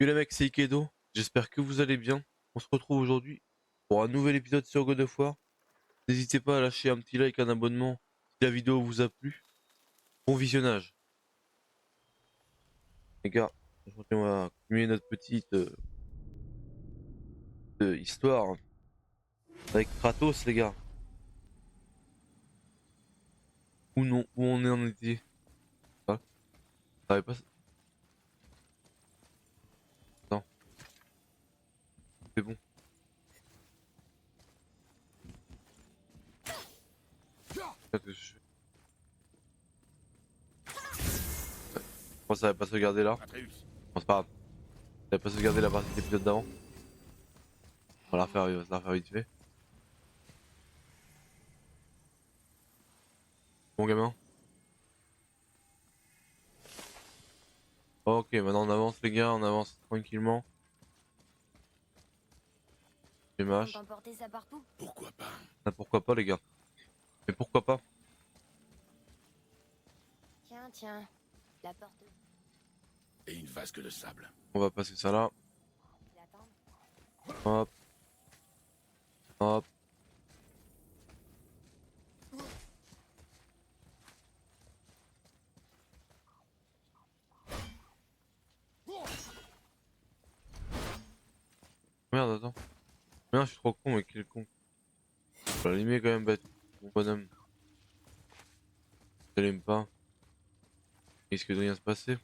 Salut les mecs, c'est Ikedo, j'espère que vous allez bien. On se retrouve aujourd'hui pour un nouvel épisode sur God of War. N'hésitez pas à lâcher un petit like, un abonnement si la vidéo vous a plu. Bon visionnage. Les gars, aujourd'hui on va continuer notre petite histoire avec Kratos les gars. Ou non, où on est en été. Ah, ça avait pas... Non, c'est bon. Qu'est-ce que je fais? Moi ça va pas sauvegarder là. Bon c'est pas grave. Ça va pas sauvegarder la partie de l'épisode d'avant. On va la refaire, vite fait. Bon gamin. Ok, maintenant on avance les gars, on avance tranquillement. Les On mâches. t'emporter ça partout? Pourquoi pas? Ah, pourquoi pas les gars? Mais pourquoi pas? Tiens, tiens. La porte. Et une vasque de sable. On va passer ça là. L'attendre. Hop. Hop. Merde, attends. Merde, je suis trop con, mais quel con. Je vais l'allumer quand même, bête. Mon bonhomme. Je l'aime pas. Il risque de rien se passer.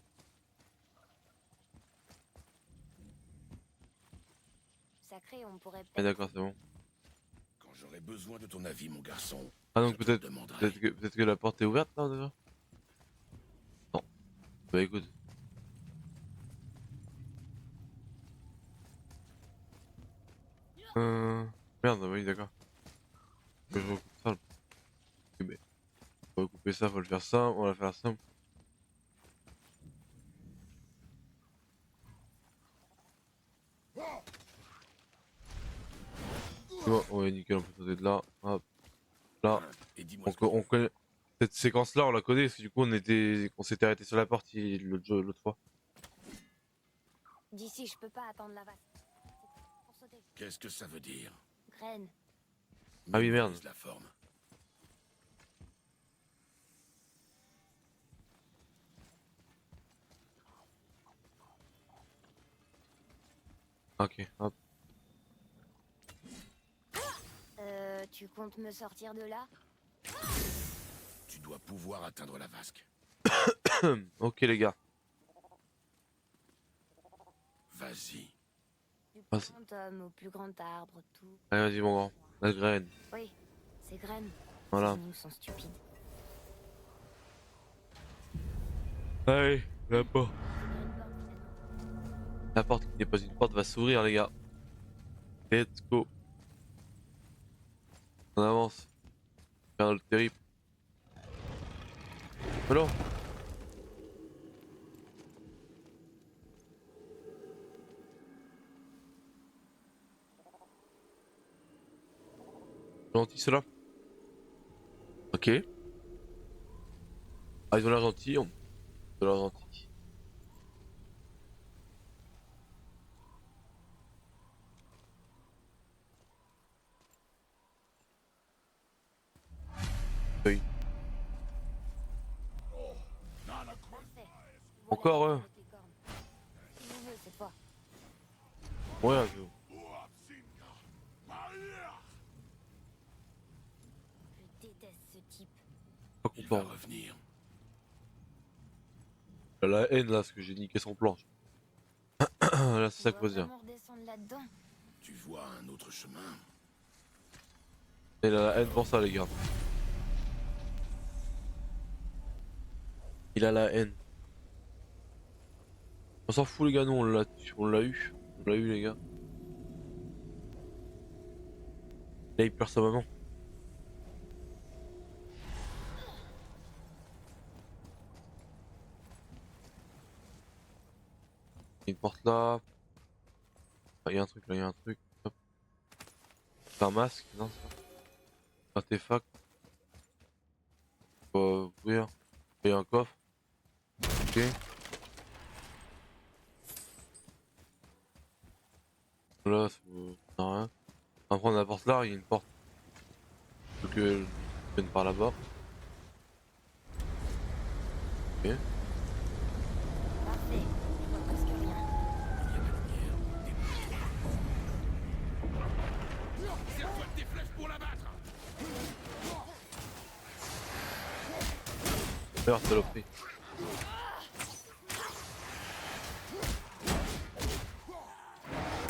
Sacré, on pourrait Ah peut-être. d'accord, c'est bon. Quand j'aurai besoin de ton avis, mon garçon, Ah donc je te le peut-être demanderai. peut-être que la porte est ouverte là déjà? Non. Bah écoute. Euh... Merde, oui d'accord. Faut que je recoupe ça. Ok, mais faut recouper ça, faut le faire ça, on va faire simple. Bon, ouais nickel, on peut sauter de là. Hop. Là. Et dis-moi ce que On connaît. Cette séquence là on la connaît parce que du coup on s'était arrêté sur la partie l'autre fois. D'ici, je peux pas attendre la vasque. Pour sauter. Qu'est-ce que ça veut dire? Graine. Ah oui, merde. Minimise la forme. Ok, hop. Tu comptes me sortir de là? Tu dois pouvoir atteindre la vasque. Ok les gars. Vas-y. Du Ah, plus grand homme au plus grand arbre, tout. allez vas-y mon grand. La graine. Oui, c'est graine. Voilà. Ces genoux sont stupides. Allez, la porte. C'est bien une porte, finalement. La porte qui n'est pas une porte va s'ouvrir les gars. Let's go. On avance. Vers le terrible. Alors. Gentil ceux-là. Ok. Ah ils ont l'air gentils. Ils ont l'air gentils. Oui. Parfait. Encore Voilà eux. la de tes cornes. Si on veut cette fois. Ouais, je... Je déteste ce type. pas Il va content. revenir. Il a la haine là parce que j'ai niqué son planche. Là c'est ça On qu'il doit faut se dire. vraiment redescendre là-dedans. Tu vois un autre chemin. Il a la haine pour ça les gars. Il a la haine. On s'en fout les gars, nous on l'a eu. On l'a eu les gars. Là il pleure sa maman. Il y a une porte là. Ah, il y a un truc là, il y a un truc. Hop. C'est un masque, non ça. Artefact. Faut ouvrir. Il y a un coffre. Ok. Là, ça sert à rien. Après, on a la porte là, il y a une porte. Faut que je vienne par là-bas. Ok. Parfait. Je vois presque rien. Il y a de la lumière. Débrouille-toi. Sers-toi de tes flèches pour l'abattre. Merde, saloperie.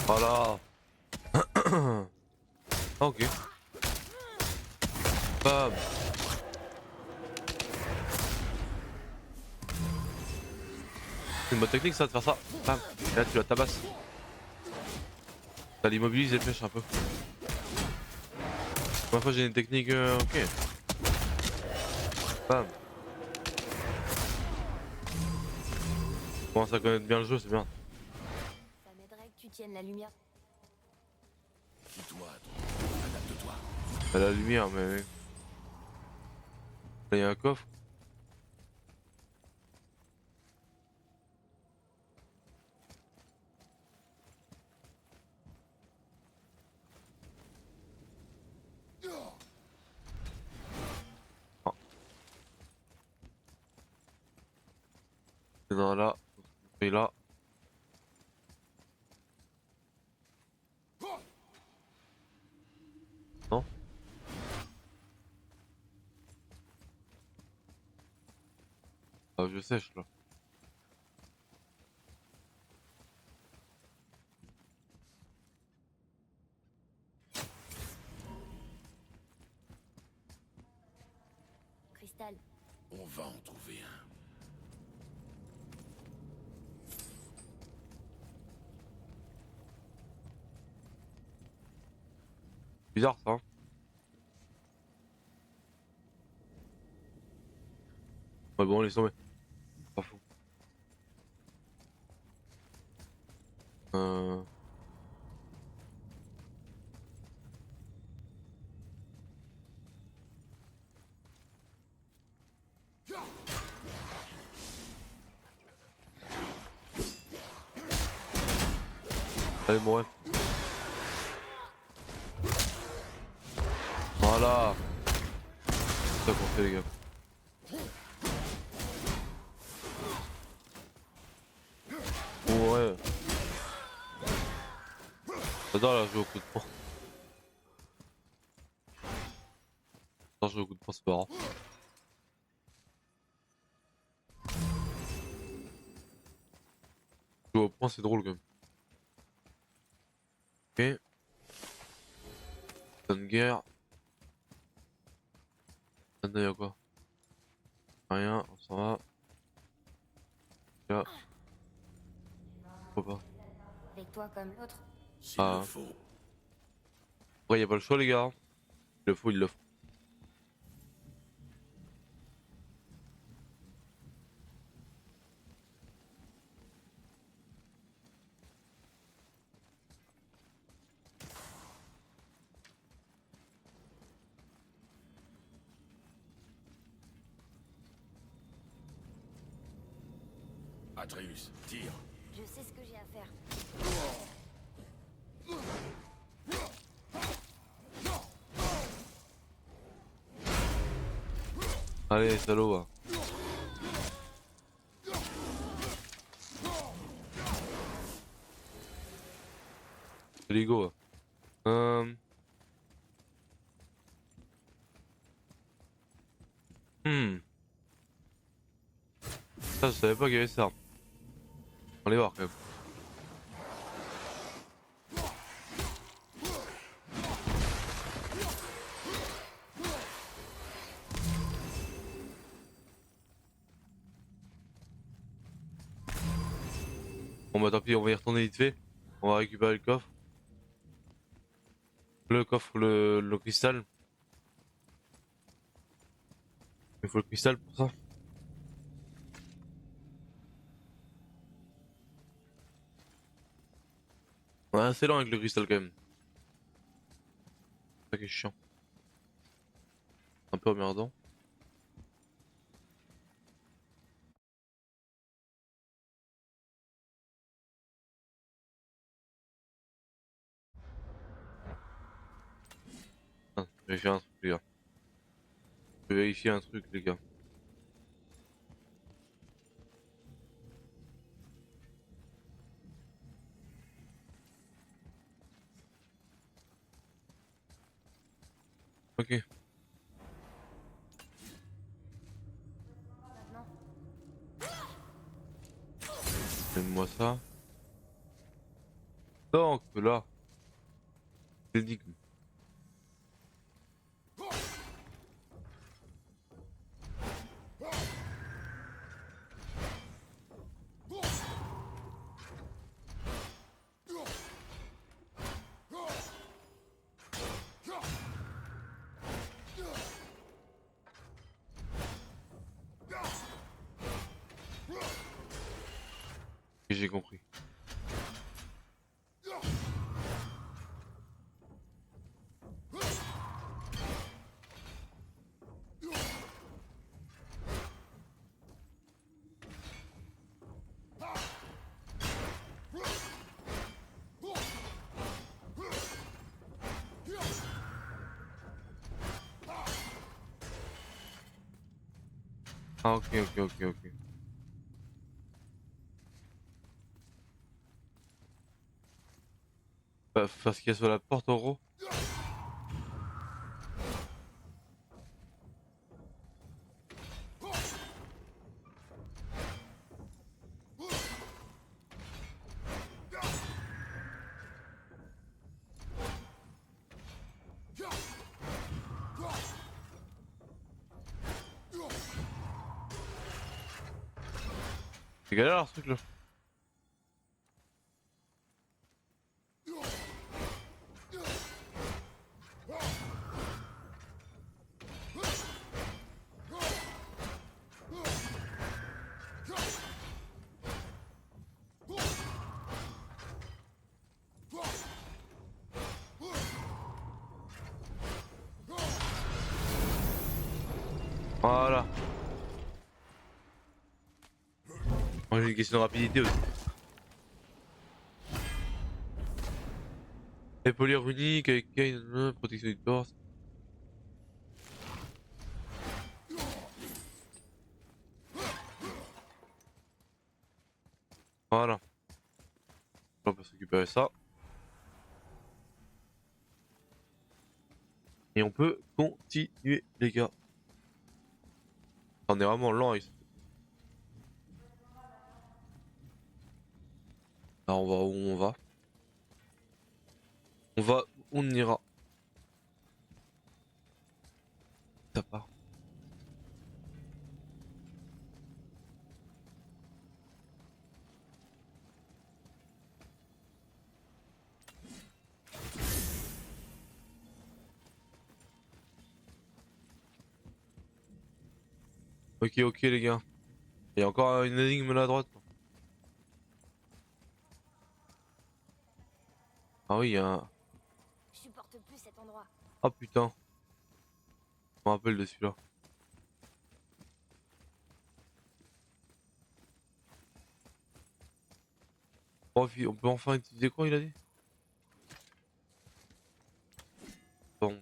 Voilà. Ah, ok. Bam. C'est une bonne technique ça de faire ça. Bam. Et là tu la tabasses. Ça l'immobilise et le pêche un peu. Première fois j'ai une technique ok. Bam. Commence à connaître bien le jeu, c'est bien. Ça m'aiderait que tu tiennes la lumière. Dis-toi, adapte-toi. À la lumière, mais. Là il y a un coffre. Ah. C'est dans là. Et là. Non. Ah je sèche là. Cristal, On va en trouver un. Bizarre ça. Hein. Ouais bon laisse tomber. Pas fou. Euh. Allez mon ref. Voilà. C'est ça qu'on fait les gars. Ouais. J'adore la jouer au coup de poing. J'adore jouer au coup de poing, c'est pas grave. Jouer au point c'est drôle quand même. Ok. Bonne guerre. Maintenant y'a quoi? Rien, on s'en va. Là. Pourquoi pas? avec toi comme l'autre. S'il le Ah. faut. Après y'a pas le choix les gars. Hein. Il le faut, il le faut. Atreus, tire. Je sais ce que j'ai à faire. Allez, salaud. Va. Allez, go. Va. Hmm. Ça, je savais pas qu'il y avait ça. On va aller voir quand même. Bon bah tant pis, on va y retourner vite fait. On va récupérer le coffre. Le coffre, le cristal. Il faut le cristal pour ça. On est assez lent avec le cristal quand même. C'est ça qui est chiant. Un peu emmerdant. vérifier un truc, les gars. Je vais vérifier un truc, les gars. Ok, Maintenant. donne-moi ça. Donc là, l'énigme. Et j'ai compris. Ah ok, ok, ok, ok. Bah, parce qu'il y a sur la porte en gros. C'est galère ce truc là. Voilà. Moi j'ai une question de rapidité aussi. Épaulière unique avec Kane, protection du torse. Voilà. On peut récupérer ça. Et on peut continuer les gars. On est vraiment lent ici. Là on va où on va. On va où on ira. Ça part. Ok ok les gars. Il y a encore une énigme là à droite. Ah oui il y a un... Je supporte plus cet endroit. Ah putain. Je me rappelle de celui-là. Oh, on peut enfin utiliser quoi il a dit. Bon,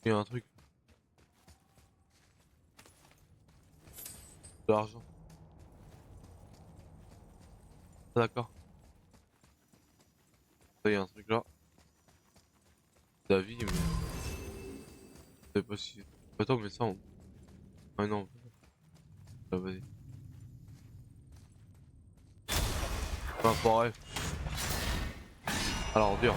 il y a un truc. De l'argent. Ah, d'accord. Ça y a un truc là. La vie mais... Je sais pas si... Attends mais ça on... Ah non. Ah, vas-y. Enfin forêt. Alors dur.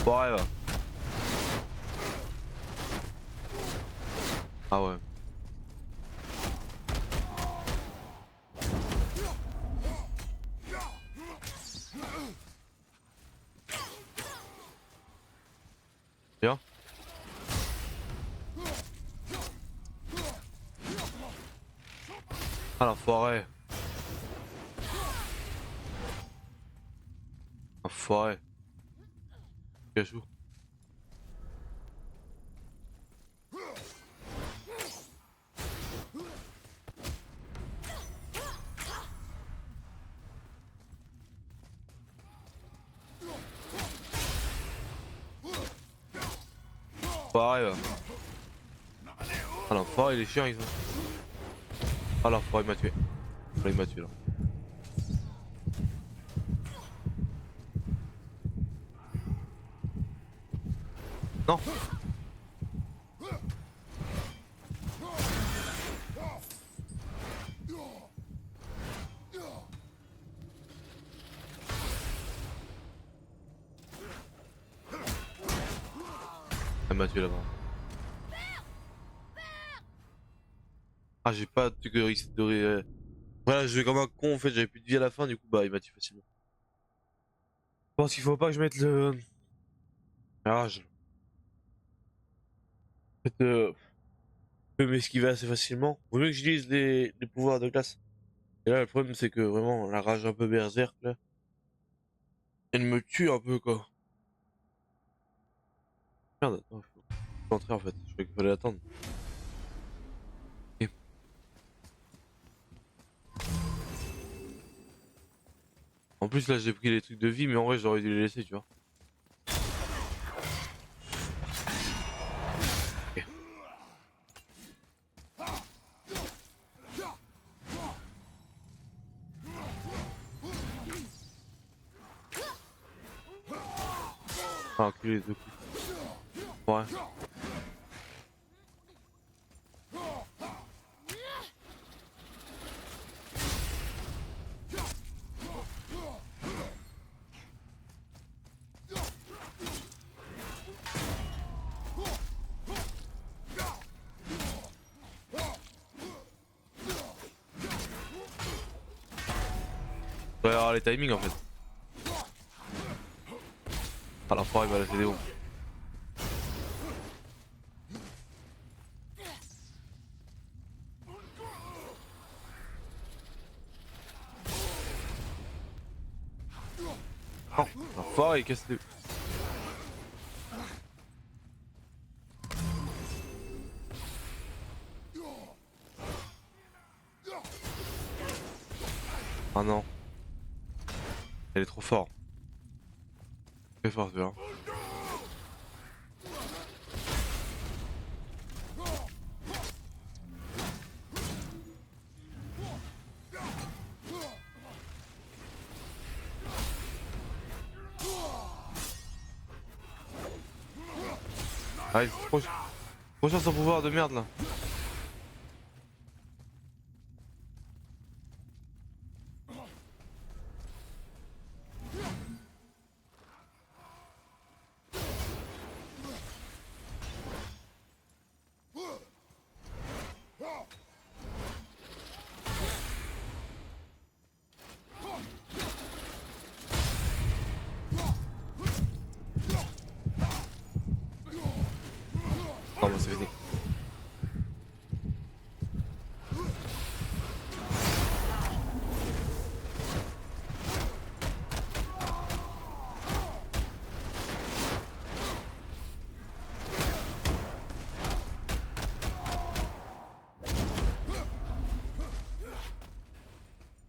Forêt va. Ah ouais. Bien. Ah l'enfoiré. Enfoiré. Cachou. Enfoiré va. Ah l'enfoiré il est chiant ils sont. Ah l'enfoiré il m'a tué. Il m'a tué là. Non. Elle m'a tué là-bas. Ah j'ai pas de risque de... Voilà, je vais comme un con en fait, j'avais plus de vie à la fin, du coup bah il m'a tué facilement. Je pense qu'il faut pas que je mette le... Ah je... En fait, je peux m'esquiver assez facilement. Vaut mieux que j'utilise les pouvoirs de glace. Et là le problème c'est que vraiment la rage un peu berserk là, elle me tue un peu quoi. Merde, attends, faut entrer en fait, je croyais qu'il fallait attendre. Et... En plus là j'ai pris les trucs de vie mais en vrai j'aurais dû les laisser tu vois. Ok. Ah enculé les deux coups. Ouais. Il doit y avoir les timings en fait. Ah l'enfoiré il va laisser des bombes. Oh, l'enfoiré il casse les... Ah non. Elle est trop forte. Très forte tu vois. Ah il est trop chiant son pouvoir de merde là. Non mais c'est fini.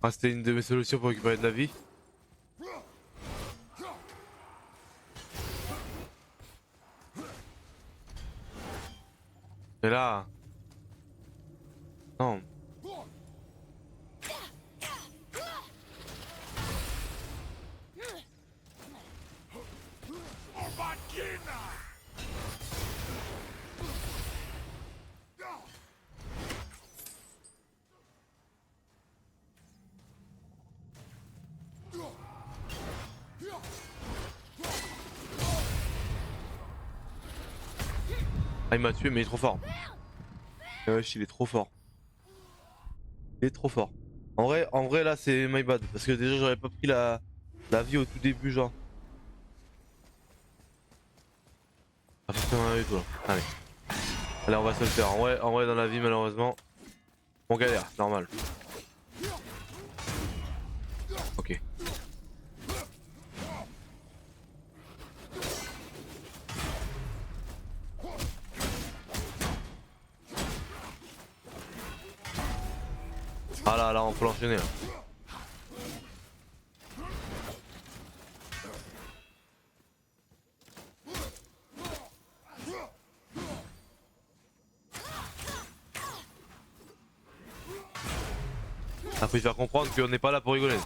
Ah c'était une de mes solutions pour récupérer de la vie. Et là... Non. Ah il m'a tué mais il est trop fort. Wesh il est trop fort. Il est trop fort. En vrai là c'est my bad. Parce que déjà j'aurais pas pris la vie au tout début genre. Non, du tout là. Allez. Allez, on va se le faire. En vrai dans la vie, malheureusement, on galère, c'est normal. Ok. Ah là, là, on peut l'enchaîner là. Ça faut lui faire comprendre qu'on n'est pas là pour rigoler.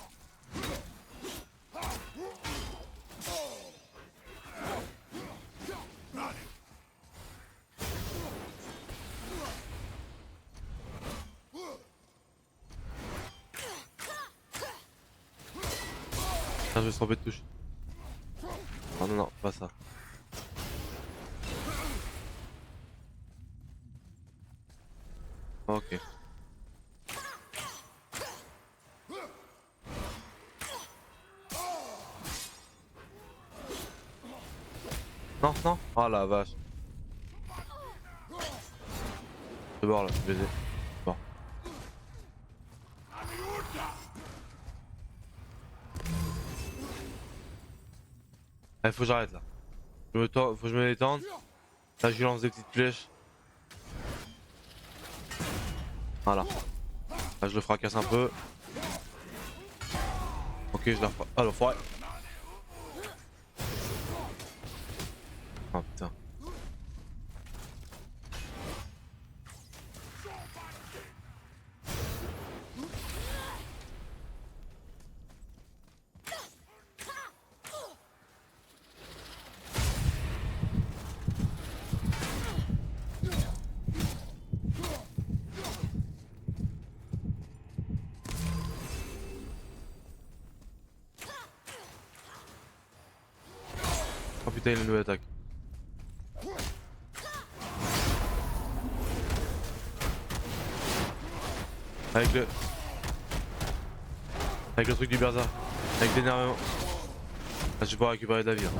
Ah, je vais se tromper de touche. Non, non, non, pas ça. Ok. Non, non. Oh la vache. C'est mort là, je suis baisé. Bon. Allez, faut que j'arrête là. Faut que je me détende. Là, je lui lance des petites flèches. Voilà. Là, je le fracasse un peu. Ok, je la refais. Ah, l'enfoiré. Oh putain. Oh putain, il a une nouvelle attaque. Avec le. Avec le truc du berserk. Avec l'énervement. Là, je vais pouvoir récupérer de la vie. Hein.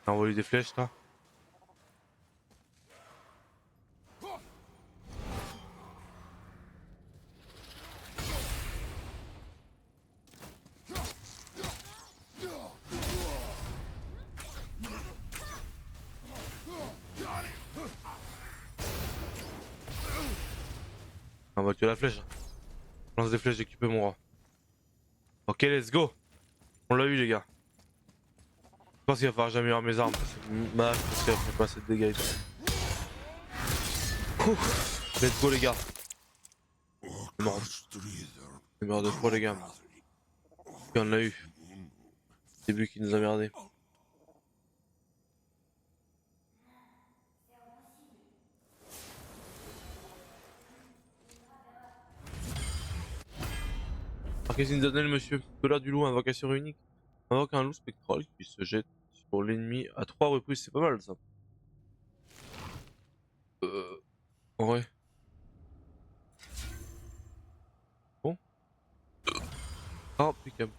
Envoie lui des flèches là. Envoie que la flèche. Lance des flèches d'équiper mon roi. Ok, let's go. On l'a eu les gars. Je pense qu'il va falloir que j'améliore mes armes. Bah, je pense qu'elle fait pas assez de dégâts. Ouf. Let's go les gars. C'est mort. C'est mort deux fois les gars. Et on l'a eu. C'est lui qui nous a merdé. Alors qu'est-ce qu'il nous a donné le monsieur? Dollar du loup, invocation unique. Invoque un loup spectral qui se jette sur l'ennemi à 3 reprises, c'est pas mal ça. Ouais. Bon. Ah, impeccable.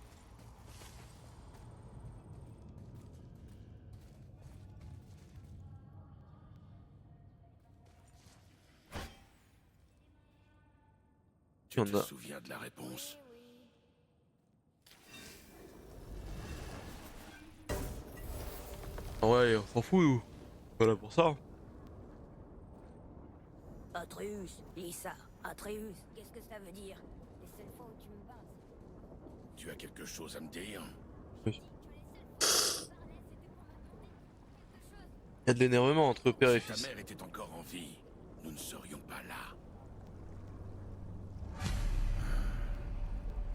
Tu On te a... souviens de la réponse? Ouais, on s'en fout nous. Voilà pour ça. Atreus, Lisa, Atreus. Qu'est-ce que ça veut dire? Les seules fois où tu me parles. Tu as quelque chose à me dire? Oui. Il y a de l'énervement entre père et Si ta fils. mère était encore en vie, nous ne serions pas là.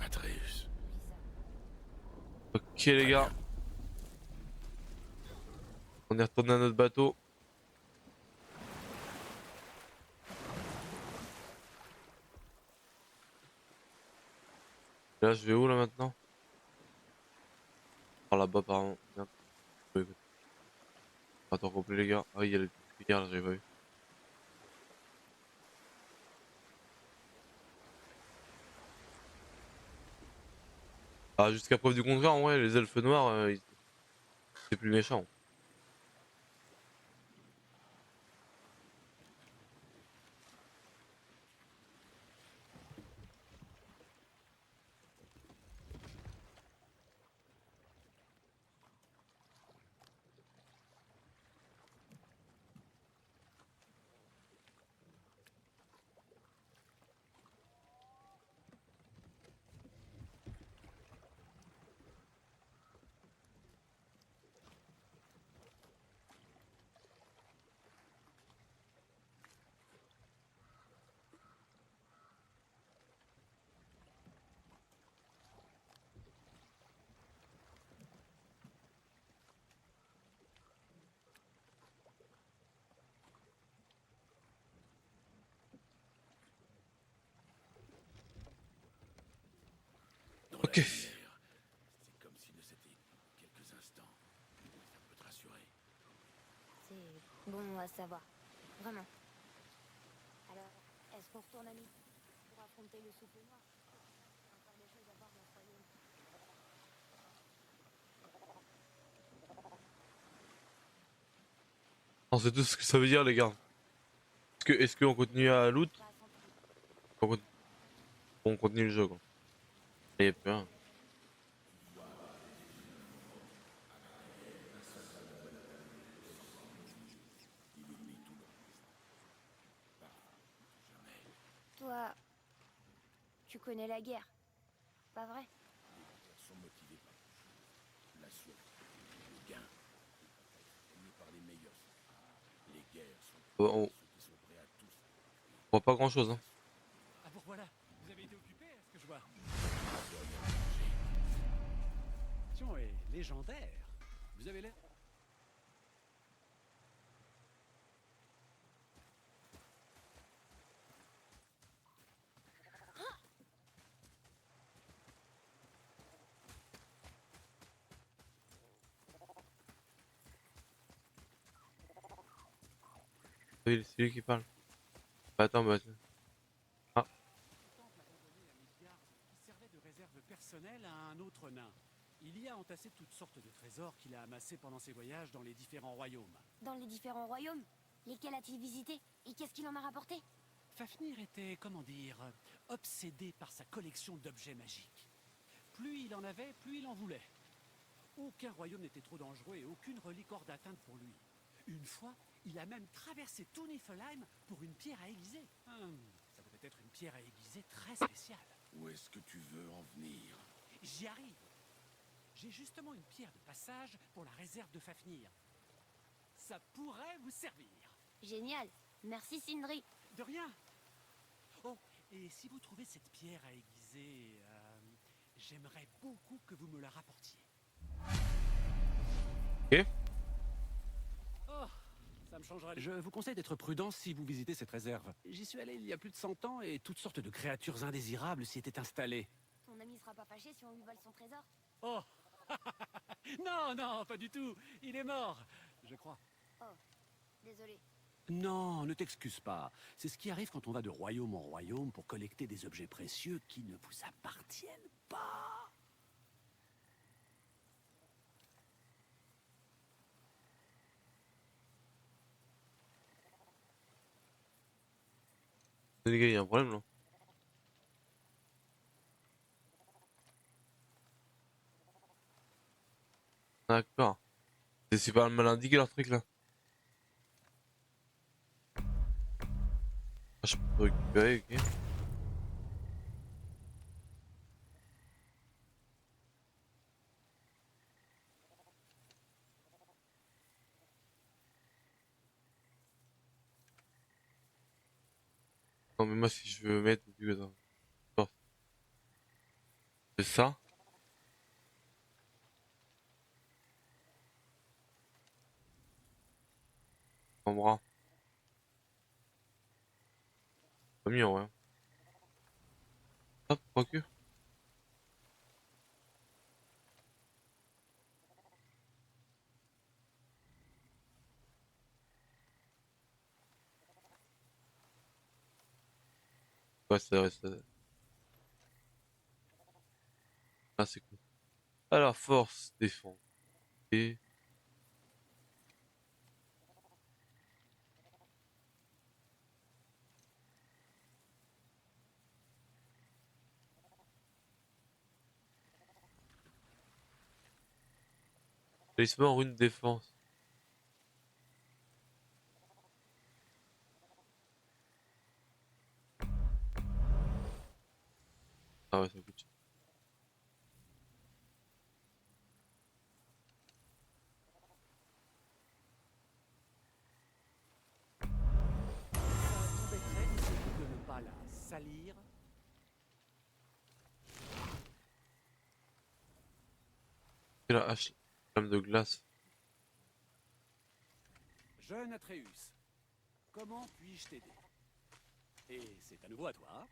Atreus. Ok les gars. On est retourné à notre bateau. Et là je vais où là maintenant? Par là-bas apparemment. Merde. Oui, oui. Attends complet les gars. Ah il y a le rivière là, j'avais pas vu. Ah, jusqu'à preuve du contraire, en vrai, les elfes noirs, c'est plus méchant. Dans la Ok. lumière, c'est comme si de c'était quelques instants. Ça peut te rassurer. C'est bon à savoir. Vraiment. Alors, est-ce qu'on retourne à midi pour affronter le souffle noir? Encore des choses à voir dans ce royaume. On sait tout ce que ça veut dire, les gars. Est-ce qu'on continue à loot? Pas sans plus. On continue, on continue le jeu, quoi. Et puis, hein. Toi, tu connais la guerre, pas vrai? Ils sont motivés par l'assaut, le gain, menés par les meilleurs. Les guerres sont On ceux qui sont prêts à tous. voit pas grand-chose, hein. Ah bon voilà, vous avez été occupé à ce que je vois. Mission est légendaire. Vous avez l'air... Oui, c'est lui qui parle. Attends, bah, ah, temple abandonné à Midgard qui servait de réserve personnelle à un autre nain. Il y a entassé toutes sortes de trésors qu'il a amassés pendant ses voyages dans les différents royaumes. Dans les différents royaumes? Lesquels a-t-il visité? Et qu'est-ce qu'il en a rapporté? Fafnir était, comment dire, obsédé par sa collection d'objets magiques. Plus il en avait, plus il en voulait. Aucun royaume n'était trop dangereux et aucune relique hors d'atteinte pour lui. Une fois, il a même traversé tout Niflheim pour une pierre à aiguiser. Ça devait être une pierre à aiguiser très spéciale. Où est-ce que tu veux en venir? J'y arrive. J'ai justement une pierre de passage pour la réserve de Fafnir. Ça pourrait vous servir. Génial. Merci Sindri. De rien. Oh, et si vous trouvez cette pierre à aiguiser, j'aimerais beaucoup que vous me la rapportiez. ok. Oh, ça me changera. Je vous conseille d'être prudent si vous visitez cette réserve. J'y suis allé il y a plus de 100 ans et toutes sortes de créatures indésirables s'y étaient installées. Ton ami sera pas fâché si on lui vole son trésor? Oh non, non, pas du tout. Il est mort, je crois. Oh, désolé. Non, ne t'excuse pas. C'est ce qui arrive quand on va de royaume en royaume pour collecter des objets précieux qui ne vous appartiennent pas. Les gars, il y a un problème, là. D'accord. C'est super mal indiqué, leur truc, là. Ah, je peux récupérer, ok. Non, mais moi, si je veux mettre, du coup, attends. Bon, c'est ça. En bras. Pas mieux, en vrai. Hop, quoique. Ouais, c'est vrai, c'est... Ah, c'est cool. Alors, force, défense. Et talisman rune défense. Ah ouais, ça coûte cher. Ça t'embêterait d'essayer de ne pas la salir? Et la hache, lame de glace. Jeune Atreus, comment puis-je t'aider? Et c'est à nouveau à toi.